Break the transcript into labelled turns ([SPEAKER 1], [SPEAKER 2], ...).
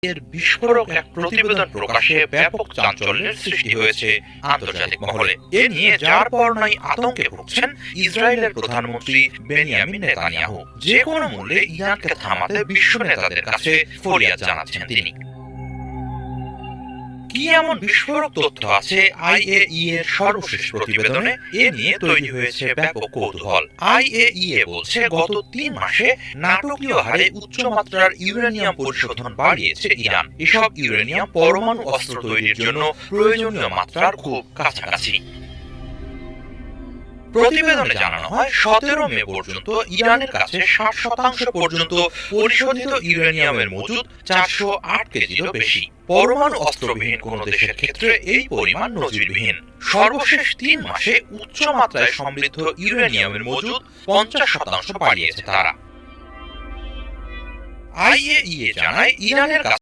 [SPEAKER 1] এর বিস্ফোরক এক প্রতিবেদন প্রকাশে ব্যাপক চাঞ্চল্যের সৃষ্টি হয়েছে আন্তর্জাতিক মহলে। এ নিয়ে যার পর নাই আতঙ্কে ভুগছেন ইসরায়েলের প্রধানমন্ত্রী বেনিয়ামিন নেতানিয়াহু। যে কোনো মূল্যে ইরানকে থামাতে বিশ্ব নেতাদের কাছে ফরিয়াদ জানাচ্ছেন তিনি। কি এমন বিস্ফোরক তথ্য আছে আইএইএ এর সর্বশেষ প্রতিবেদনে? এ নিয়ে তৈরি হয়েছে ব্যাপক কৌতূহল। আইএইএ বলছে গত ৩ মাসে নাটকীয় হারে উচ্চমাত্রার ইউরেনিয়াম পরিশোধন বাড়িয়েছে ইরান। এসব ইউরেনিয়াম পরমাণু অস্ত্র তৈরির জন্য প্রয়োজনীয় মাত্রার খুব কাছাকাছি। প্রতিবেদনে জানানো হয় ১৭ মে পর্যন্ত ইরানের কাছে ৬০% পর্যন্ত পরিশোধিত ইউরেনিয়ামের মজুদ ৪০৮ কেজিরও বেশি। পরমাণু অস্ত্রবিহীন কোন দেশের ক্ষেত্রে এই পরিমাণ নজিরবিহীন। সর্বশেষ ৩ মাসে উচ্চ মাত্রায় সমৃদ্ধ ইউরেনিয়ামের মজুদ ৫০% বাড়িয়েছে তারা। আইএইএ জানায় ইরানের কাছে